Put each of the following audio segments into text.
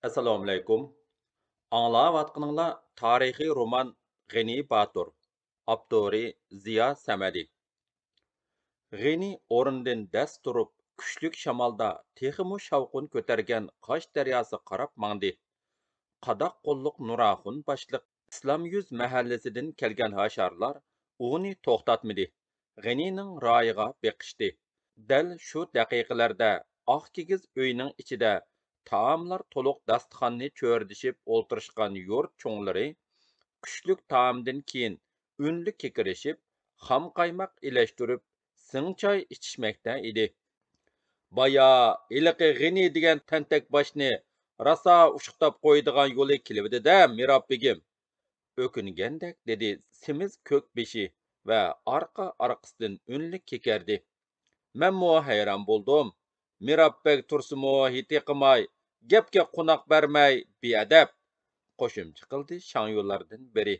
Assalomu alaykum. Anglayatqaninglar tarixiy roman G'ani Batur. Avtori Ziya Samadi. G'ani o'rnidan dast turib, kuchlik shamolda texmu shavqun ko'targan Qosh daryosi qarab mangdi. Qadoq qo'lliq Nuraxun boshliq Islom yuz mahallasidan kelgan hasharlar uni to'xtatmadi. G'anining royiga beqishdi. Dal shu daqiqalarda oq kigiz uyning ichida taomlar to'liq dasturxonni cho'rdishib o'ltirishgan yurt cho'nglari kuchlik taomdan keyin unli kekirishib xom qaymoq ilashtirib sing choy ichishmoqda edi. Baya iliqi g'ini degan tantak boshni rasa ushqtab qo'ydigan yo'li kelibdi-da, Mirob begim. O'kingandek dedi semiz ko'k beshi va orqasidan unli kekardi. Mənmۇ hayron bo'ldim. Mirabbek tursimu hiti qilmay, gapga qunoq bermay beadab qo'shimcha qildi shangyo'lardan biri.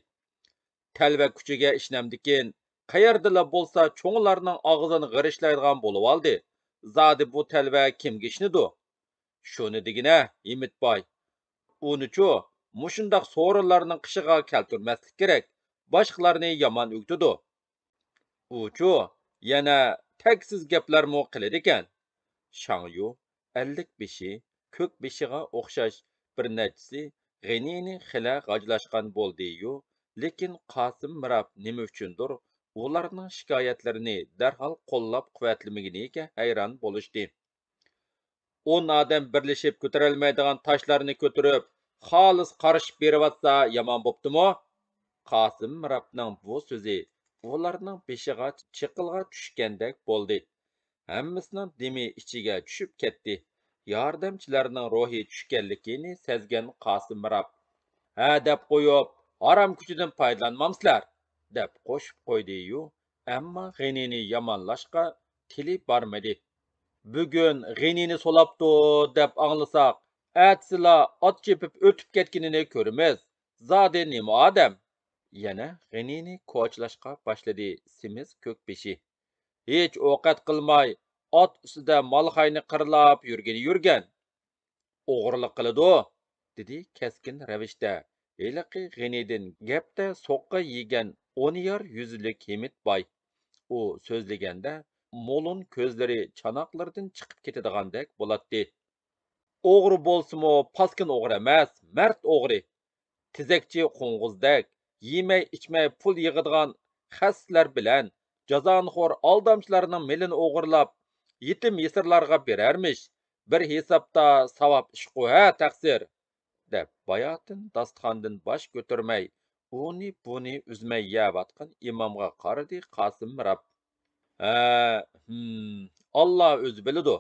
Talva kuchiga ishnamdikin, qayerdala bo'lsa cho'nglarning og'zini g'irishlaydigan bo'lib oldi. Zodi bu talva kimga ishnidu? Shuni degina, Yimitboy. Unichu mushundoq so'rinlarning qishiga keltirmaslik kerak. Boshqalarni yomon o'gtidi. Uchu yana taksiz gaplarmi qiladi ekan. Shangyu, ellik beshi, ko'k beshiga o'xshash bir nechisi G'anini xila g'ajlashgan bo'ldi-yu, lekin Qosim Mirab nima uchundir ularning shikoyatlarini darhol qo'llab quvvatlamaganiga hayron bo'lishdi. 10 odam birlashib ko'tarolmaydigan toshlarni ko'tarib, xolis qarishib berayotsa yomon bo'ptimi? Qosim Mirabning bu so'zi ularning beshiga chiqilga tushgandek bo'ldi. Hammasining demi ichiga tushib ketdi. Yordamchilarning ruhi tushganligini sezgan Qosim Mirab. Ha deb qo'yib, harom kuchidan foydalanmamsizlar, deb qo'shib qo'ydi-yu, ammo G'anini yomonlashga tili bormadi. Bugun G'anini solabdi deb anglasak, atsila ot chepib o'tib ketganini ko'ramiz. Zodi nima odam? Yana G'anini ko'chlashga boshladi semiz ko'k beshi. Hech ovqat qilmay, ot ustida molxayni qirlab yurgan. O'g'irlik qiladi, dedi keskin ravishda. Heliqi G'anidan gapda so'qqa yegan 10 yor yuzlik Himitboy. U so'zlaganda mo'lun ko'zlari chanoqlardan chiqib ketadigandek bo'ladi. O'g'ri bo'lsimi, paskin o'g'ri emas, mard o'g'ri. Tizakchi qo'ng'izdek, yemay ichmay pul yig'adigan xaslar bilan jazonxo'r aldamchilarning milini o'g'irlab, yetim yesirlarga berarmish. Bir hisobda savob ishqu ha taqsir, deb bayotin dasturxondan bosh ko'tarmay, uni buni uzmay yeyotgan imomga qaradi Qosim Mirab. Ha, Allah o'zi biladi.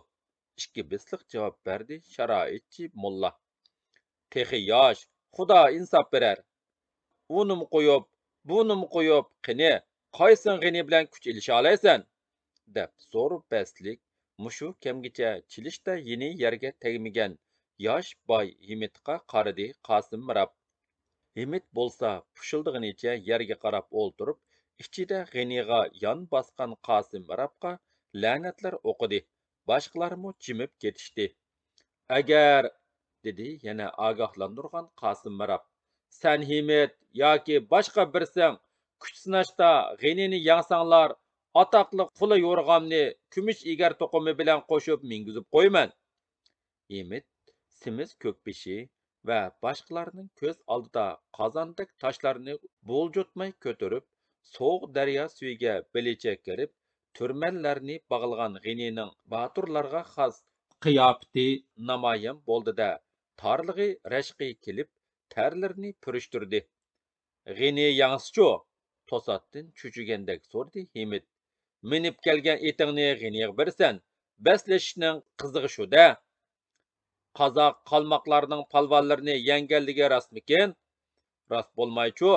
Ikki bisliq javob berdi sharoitchi mulla. Texi yosh, Xudo insof berar. Unim qo'yib, bunim qo'yib, qini, qaysin G'ani bilan kuch ilisha olaysan? Deb zo'r pastlik mushu kamgacha chilishda yeni yerga tegmagan yosh boy Himitga qaradi Qosim Mirab. Himit bo'lsa pushildig'inicha yerga qarab o'ltirib, ichida G'aniga yon bosgan Qosim Mirabga la'natlar o'qidi. Boshqalarmi jimib ketishdi. Agar, dedi yana ogohlantirgan Qosim Mirab, sen Himit yoki boshqa birsang kuch sinashda G'anini yangsanglar, atoqli qula yo'rg'amni kumush egar to'qimi bilan qo'shib mingizib qo'yman. Himit simiz ko'kbeshi va boshqalarning ko'z oldida qozondek toshlarni bo'ljutmay ko'tarib, so'g' daryo suviga belicha kirib, turmanlarni bog'ilgan G'anining boturlarga xos qiyofati namoyon bo'ldi-da, torlig'i rashqi kelib, tarlarini purishtirdi. G'ani yangsichu, to'satdan cho'chigandek so'rdi Himit. Minib kelgan etingni G'aniga bersan, baslashishning qizig'i shu-da. Qozoq qalmoqlarning palvonlarini yanganligi rostmikin? Rost bo'lmaychu,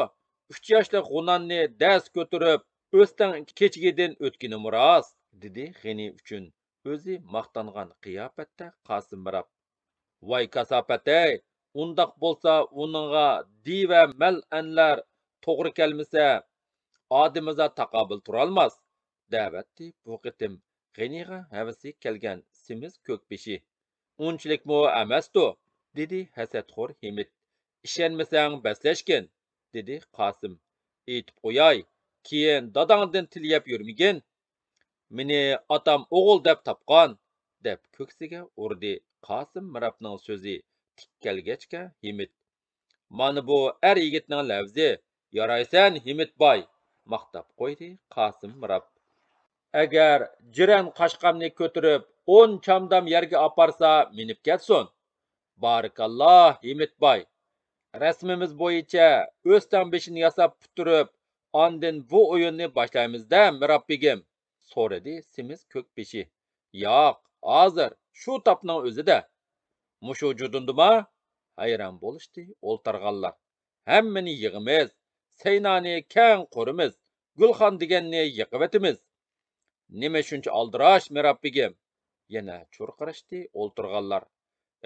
3 yoshli g'unonni dast ko'tarib, o'stan kechigidan o'tganimi rost, dedi G'ani uchun o'zi maqtangan qiyofatda Qosim Mirab. Voy kasofat-ey, undoq bo'lsa uningga diva mal'anlar to'g'ri kelmasa, odimiza taqobil turolmas, davatdi bu qitim G'aniga havasi kelgan semiz ko'kbeshi. Unchilikmi emasdu? dedi hasadxo'r Himit. İşenmesang bəsləşkin, dedi Qasım. Eytip qo'yay, keyin dadangdan tilyap yurmigin. Meni atam o'g'il deb tapqan, deb ko'ksiga urdi. Qasım Mirabning so'zi tik kelgachga Himit. Mana bu er yigitning lavzi, yaraysan Himitboy, maqtab qo'ydi Qasım Mirab. Agar jiran qashqamni ko'tirib 10 chamdam yerga aparsa, minib ketsin. Barakalloh Himitboy. Rasmimiz bo'yicha o'stan beshini yasab puturib, ondin bu o'yinni boshlaymiz-da, Mirabbigim, so'radi semiz ko'kbeshi. Yo'q, hozir shu topning o'zida. Mushu judundima? Hayron bo'lishdi o'ltirganlar. Hammani yig'imiz, Saynani keng qurimiz, Gulxon deganni yiqivetimiz. Nima shuncha aldirash, Mirabbigim? Yana churqirishdi o'ltirganlar.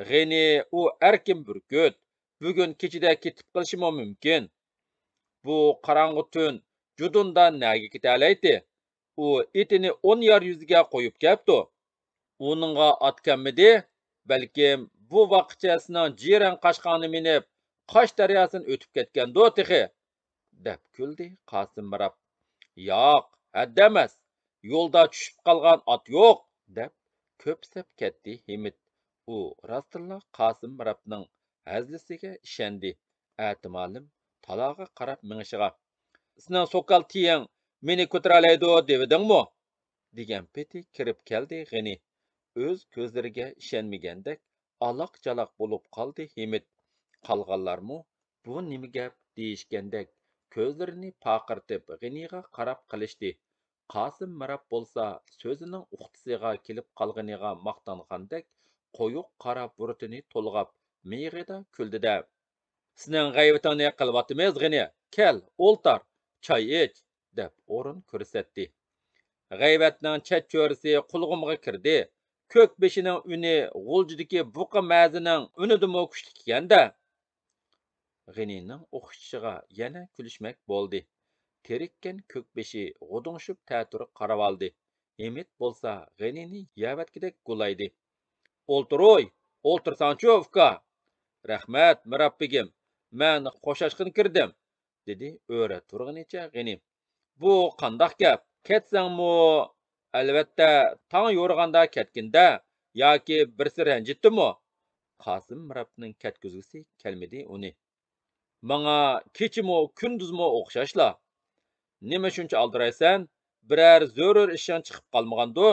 G'eni u erkin burkut. Bugun kechida ketib qilishimi mumkin. Bu qarang'u tun judunda naga ketalaydi. U itini 10 yer yuziga qo'yib kelibdi. Uningga otganmidi? Balkim bu vaqtchasining jiran qashqani minib, Qosh daryosini o'tib ketgandi texi, deb kuldi Qosim Mirab. Yo'q, hadda emas. Yo'lda tushib qolgan ot yo'q, deb ko'psab ketdi Himit. U rostilla Qosim Mirabning hazlisiga ishondi. Atimalim taloga qarab mingishiga. Sizning so'kal tiyang meni ko'taralaydi devidingmi? degan peti kirib keldi G'ini. O'z ko'zlariga ishonmagandek aloq-jaloq bo'lib qoldi Himit. Qolganlarmi bu nima gap deyishgandek ko'zlarini paqirtib G'iniga qarab qilishdi. Qosim Mirab bo'lsa so'zining uqtisiga kelib qolganiga maqtangandek qo'yuq qara burutini to'lg'ab miyig'ida kuldida. Sizning g'ayvatingni qilyapmiz G'ini. Kel, o'ltir, choy ich, deb o'rin ko'rsatdi. G'ayvatning chat-cho'risi qulg'umga kirdi. Ko'k beshining uni g'uljidagi buqa mazining unidimi kuchli ekanda. G'inining o'qishiga yana kulishmak bo'ldi. Terikkan ko'k beshi g'udungshib ta'turib qarab oldi. Himit bo'lsa G'inini yavatgidek gulaydi. O'ltiroy, o'ltirsanchi uka. Rahmat, Mirabbigim. Men qo'shashqin kirdim, dedi o'ra turg'inicha G'ini. Bu qandoq gap? Ketsangmi? Albatta, tong yo'rganda ketginda yoki birsi ranjitdimi? Qosim Mirabning ketkizgisi kelmadi uni. Manga kechimi kunduzmi o'xshashla. Nima shuncha aldiraysan? Biror zo'rur ishon chiqib qolmagandu?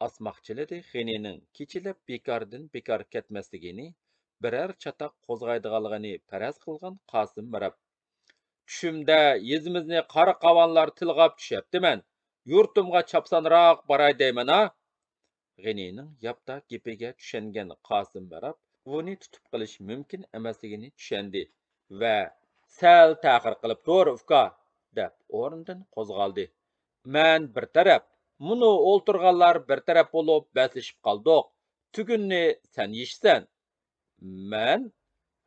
Asmoqchiladi G'inining kechilab bekordan bekor ketmasligini, biror chatoq qo'zg'aydiganligini faraz qilgan Qosim Mirab. Tushimda yezimizni qora qavonlar tilg'ab tushyaptiman. Yurtimga chapsanroq baray deyman-a? G'inining yapta gapiga tushungan Qosim Mirab uni tutib qilish mumkin emasligini tushundi va sal ta'xir qilib tur uka, deb o'rnidan qo'zg'aldi. Men bir taraf, muni o'ltirganlar bir taraf bo'lib baslashib qoldik. Tugunni sen yeysan. Men?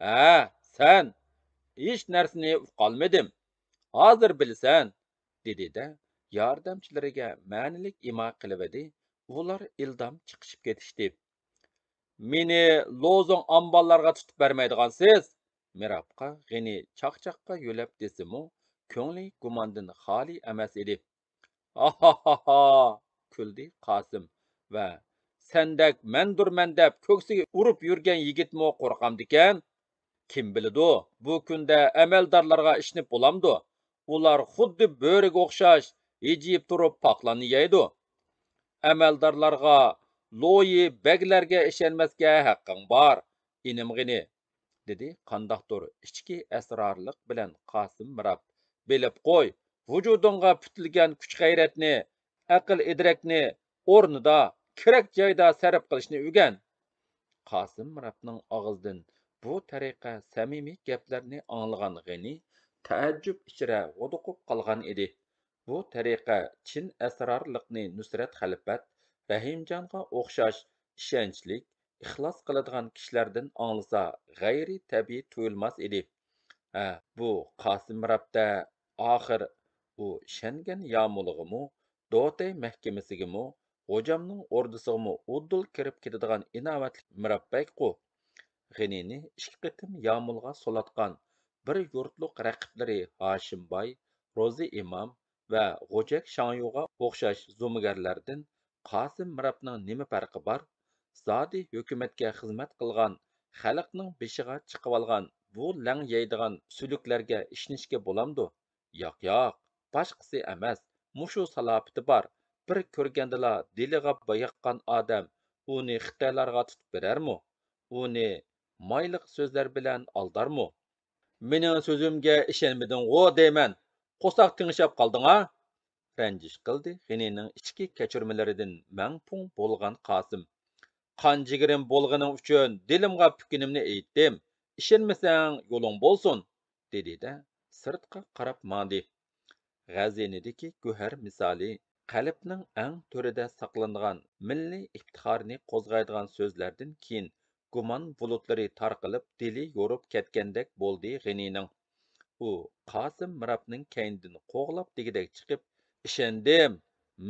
Ha, sen. Hech narsani uqolmadim. Hozir bilsan, dedi-da yordamchilariga ma'nilik imo qilibdi. Ular ildam chiqishib ketishdi. Meni lozong amballarga tutib bermaydigansiz? Mirabqa G'ini chaqchaqqa yo'lab desimu, ko'ngli gumondan xoli emas edi. Ha, kuldi Qosim va sendek mandurman deb ko'ksiga urib yurgan yigitmi qo'rqamdikan? Kim biladi, bu kunda amaldorlarga ishnib bo'lamdi. Ular xuddi bo'riga o'xshash ejib turib poqlarni yeydi. Amaldorlarga, loyi baglarga ishonmasga haqqing bor, inimg'ini, dedi qandoqdir ichki asrorlik bilan Qosim Mirab. Bilib qo'y, vujudingga putilgan kuch g'ayratni, aql idrakni o'rnida, kerak joyda sarf qilishni o'rgan. Qosim Mirabning og'zidan bu tariqa samimiy gaplarni anglagan G'ini taajjub ichra g'uduqib qolgan edi. Bu tariqa chin asrorlikni Nusrat Xalifat, Rahimjonga o'xshash ishonchlik, ixlos qiladigan kishilardan anglasa g'ayri tabiiy tuyulmas edi. Bu Qosim Mirabda oxir u ishongan yomulg'imu, Do'tay mahkamasigamu, Xo'jamning ordusigami uddul kirib ketadigan inovatlik Mirabbay-ku. G'inini ikki qitim yağmurga solatgan bir yurtluq raqiblari Hashimboy, Ro'zi imom va G'ojak Shangyoga o'xshash zo'migarlardan Qosim Mirabning nima farqi bor? Zodi hukumatga xizmat qilgan, xalqning beshiga chiqib olgan bu lang yeydigan sülüklarga ishnishga bo'lamdi? Yo'q, yo'q, boshqasi emas. Mushu salopiti bor. Bir ko'rgandila diliga boyaqqan odam uni xitoylarga tutib berarmi? Uni mayliq so'zlar bilan aldarmi? Mening so'zimga ishonmading-g'o deyman. Qo'saq tingishab qolding-a? Ranjish qildi G'inining ichki kechirmalaridan mangpung bo'lgan Qosim. Qon jigirim bo'lganing uchun dilimga pukunimni aytdim. Ishonmasang yo'ling bo'lsin, dedi-da sirtqa qarab mandi. G'azinidagi guhar misoli qalbning eng to'rida saqlangan milliy iftixorni qo'zg'aydigan so'zlardan keyin gumon bulutlari tarqalib dili yo'rib ketgandek bo'ldi G'inining. U Qosim Mirabning kaynidan qo'g'lab degidek chiqib, ishondim.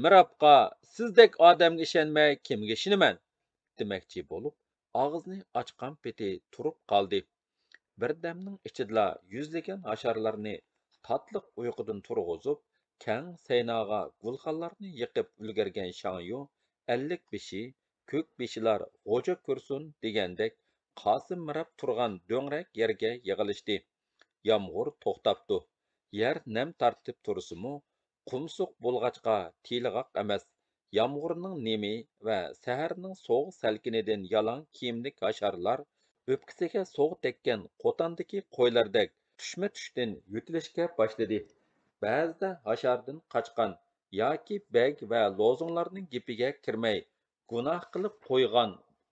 Mirabqa sizdek odamga ishonmay kimga ishonaman? Demoqchi bo'lib, og'izni ochgan peti turib qoldi. Birdamning ichidala yuzlagan hasharlarni tatliq uyqudan turg'izib, kang saynoga gulxanlarni yiqib ulgurgan Shangyu, ellik beshi, ko'k beshilar g'o'ja ko'rsin degandek Qosim Mirab turgan do'ngrak yerga yig'ilishdi. Yomg'ir to'xtabdi. Yer nam tartib tursimu, qumsuq bo'lg'achqa tiyilg'aq emas. Yomg'irning nemi va saharning sovuq salkinidan yalang kiyimlik hasharlar o'pkisiga sovuq tekkan qo'tandagi qo'ylardek tushma tushdan yutilishga boshladi. Ba'zida hashardan qochgan yoki beg va lozunglarning gapiga kirmay gunoh qilib qo'ygan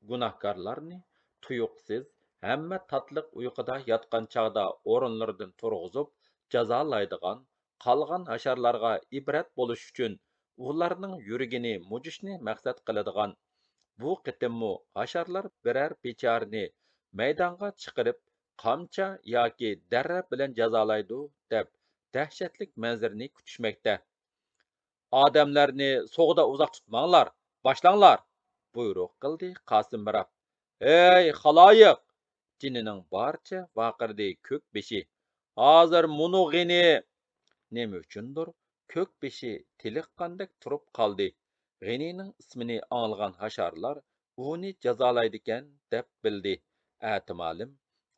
gunohkorlarni tuyuqsiz hamma tatliq uyquda yotgan chog'da o'rinlaridan turg'izib jazolaydigan qolgan hasharlarga ibrat bo'lish uchun ularning yuragini mujishni maqsad qiladigan bu qitimmu hasharlar biror bechorani maydonga chiqarib qamcha yoki darra bilan jazolaydi deb dahshatlik manzarani kutishmoqda. Odamlarni so'g'da uzoq tutmanglar, boshlanglar, buyruq qildi Qosim Mirab. Ey xaloyiq! Jinining barcha vaqirdi ko'k beshi. Hozir munug'ini nima uchundir ko'k beshi tiliqqandek turib qoldi. G'inining ismini anglagan hasharlar uni jazolaydigan deb bildi. Atimalim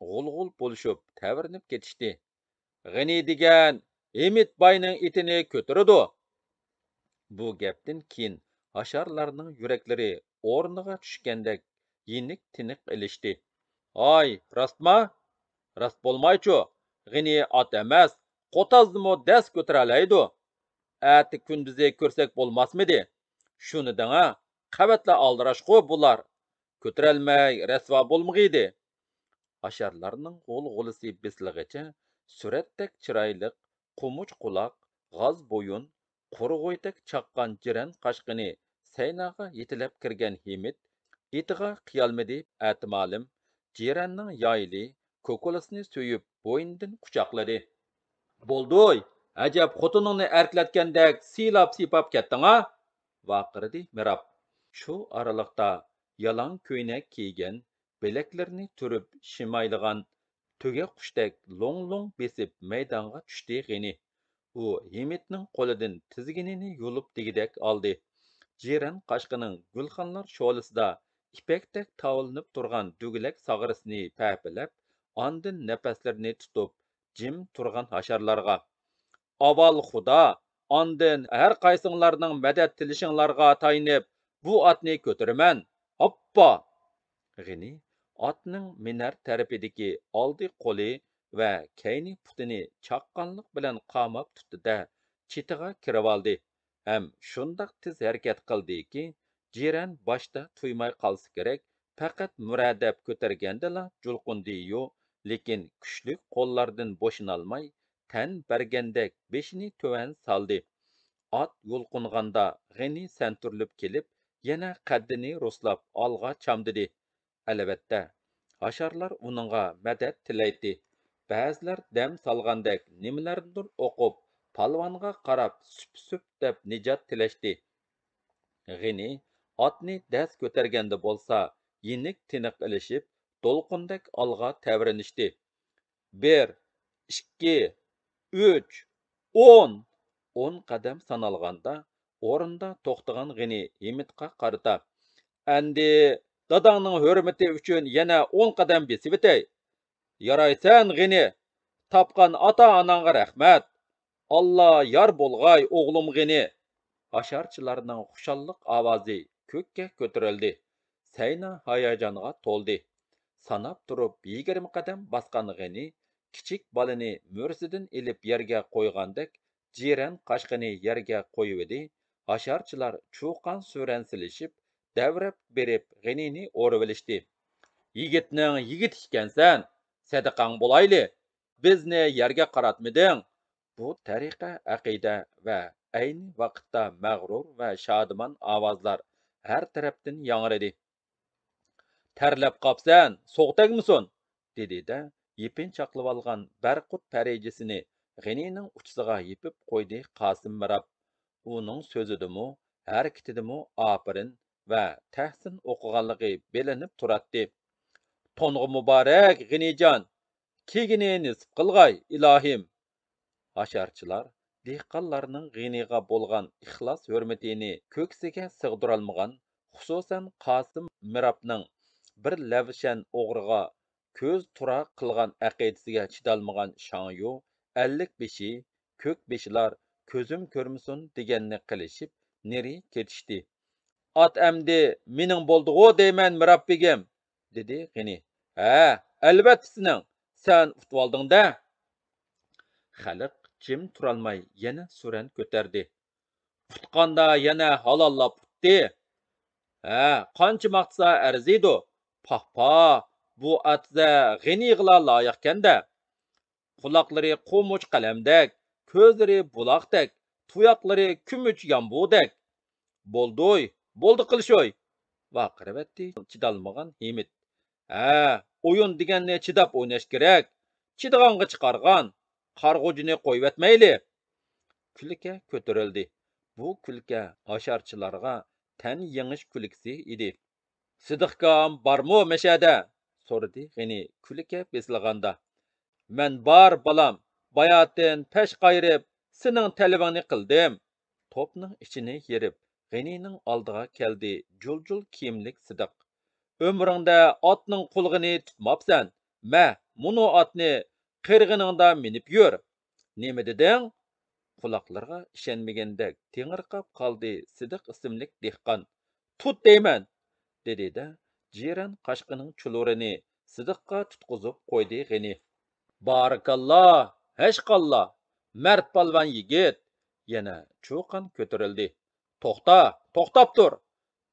g'ulg'ul bo'lishib tavirnib ketishdi. G'ini degan Emit boyning itini ko'tirdi. Bu gapdan keyin hasharlarning yuraklari o'rniga tushgandek yenik tiniq ilishdi. Ay, rostmi? Rost bo'lmaychu. G'ini ot emas, qo'tazdimi dast ko'taralaydi. Ati kunduzi ko'rsak bo'lmasmidi? Shuni danga, qavatla aldirashqu bular. Ko'tarolmay rasvo bo'lmag'iydi. Hasharlarning g'ul-g'ulisi bislag'icha suratdek chiroyliq, qumuch quloq, g'oz bo'yun, qurg'oydek chaqqan jiran qashqini saynaga yetilab kirgan Himit itiga qiyolmidi atimalim jiranning yoyili ko'kolasini so'yib bo'ynidan quchoqladi. Bo'ldi, ajab xotiningni erklatgandek siylab siypab ketding-a? Vaqirdi Mirab. Shu aralıqda yalan ko'ynak kiygan, bileklarini turib shimayligan tuga qushdek long besib maydonga tushdi G'ini. U Himitning qo'lidan tizginini yulib degidek oldi. Jiran qashqining gulxanlar sho'lisida ipakdek tavalinib turgan dugulak sag'risini paypilab, ondan nafaslarini tutib, jim turgan hasharlarga. Aval xudo, ondan har qaysinglarning madad tilishinglarga tayinib, bu otni ko'tiraman. Hoppa! G'ini otning minar tarafidagi oldi qo'li va kayni putini chaqqanlik bilan qamab tutdi-da, chetiga kirib oldi. Ham shundoq tez harakat qildiki, jiran boshda tuymay qolsa kerak, faqat muradab ko'targandala julqundi-yu, lekin kuchli qo'llardan bo'shinolmay, tan bergandek beshini tuvan soldi. Ot yulqunganda G'ini santurlib kelib, yana qaddini ruslab olg'a chamdidi. Albatta, hasharlar uningga madad tilaydi. Ba'zilar dam solgandek nimalardir o'qib, palvonga qarab sup deb nijot tilashdi. G'ini otni dast ko'targanda bo'lsa, yenik tiniq ilishib, dolqundek alğa təvrinişdi. 1, 2, 3, 10. 10 qadam sanalğanda, orunda toxtagan G'ni Himitqa qarata. Әнді, dadangның hürmeti üçün yana 10 qadam besip etey. Yaraysan G'ni, tapqan ata-anаңğa rəhmət. Allah yar bolğay oğlum G'ni. Aşarçılarning xushalliq ovozi ko'kka ko'tarildi. Sayna hayajonga to'ldi. Sanab turib 20 qadam basqan G'ni kichik bolani mo'rsidan ilib yerga qo'ygandek jiran qashqini yerga qo'yivdi. Aşarçılar chuqan suran silishib, davrab berib G'nini o'rvilishdi. Yigitning yigit ekansan, sadaqang bo'layli. Bizni yerga qaratmiding. Bu tariqa aqida va ayni vaqtda mag'rur va shodimon ovozlar har tarafdan yangradi. Terlep qapsan, soğuk tegmisin, dedi-de, yipin çaqlıb alğan Barqut pəricəsini G'nining uçsiga yipib qo'ydi Qasim Mirab. Uning so'zidimi, harakatidimi apirin va tahsin o'qiganligi bilinib turadi. To'ng'i muborak G'nijon, kegini nisib qilg'ay ilohim. Aşarçılar dehqonlarning G'niga bo'lgan ixlos hurmatini ko'ksiga sig'dirolmagan, xususan Qasim Mirabning bir lavshan o'g'riga ko'z tura qilgan aqidasiga chidolmagan Shangyu 50 beshi, ko'k beshilar ko'zim ko'rmasin deganni qilishib neri ketishdi. At amdi mening bo'ldi-g'o deyman Mirabbigim, dedi G'ni. Ha, albatta sening, sen utib olding-da. Xalq jim turolmay yana suran ko'tardi. Utqanda yana halollab utdi. Ha, qancha maqtsa arziydi. Pahpa, bu atza G'nig'la loyiqkanda. Quloqlari qo'much qalamdek, ko'zlari buloqdek, tuyoqlari kumuch yambudek. Bo'ldi, bo'ldi qilshoy. Vaqirvatdi chidolmagan Himit. Ha, o'yin deganni chidab o'ynash kerak. Chidag'onga chiqargan, qarg'ujini qo'yvatmayli. Kulka ko'tarildi. Bu kulka asharchilarga tan yangish kulkisi edi. Sidiqkam barmi meshada? So'radi G'ni kulka besilganda. Men bar balam, bayatin pesh qayrib, sening talabingni qildim. Topning ichini yerib, G'nining oldiga keldi jul-jul kiyimlik Sidiq. Ömrüngdə atның qulğini tutmapsan. Mə, munu atni qirg'iningda minib yur. Nima deding? Quloqlarga ishonmagandek tengirqab qoldi Sidiq ismlik dehqon. Tut deyman, dedi-de, jiran qashqining chulurini Sidiqqa tutqizib qo'ydi G'ni. Barakalloh, hashqalloh, mard palvon yigit. Yana cho'qan ko'tarildi. To'xta, to'xtab tur,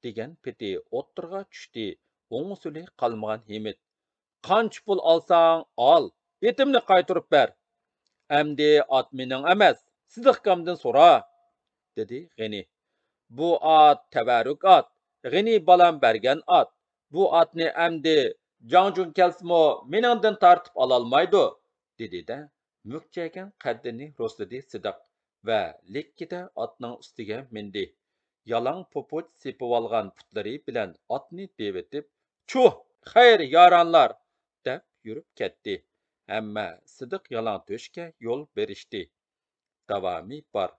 degan peti o'ttirga tushdi. O'ngsuli qalmagan Himit. Qancha pul olsang ol, betimni qaytarib ber. Amdi at mening emas, Sidiqkamdan so'ra, dedi G'ni. Bu at tabarruk at, G'ni balam bergan at. Bu atni amdi Jangjun kelsimo meningdan tartib ololmaydi, dedi-de, mukchagan qaddini ro'sladi Sidiq va lekkida atning ustiga mindi. Yalang popuch sepib olgan putlari bilan atni devetib, "Chuh, xayr yaronlar", deb yurib ketdi. Hamma Sidiq yalang to'shga yo'l berishdi. Davomi bor.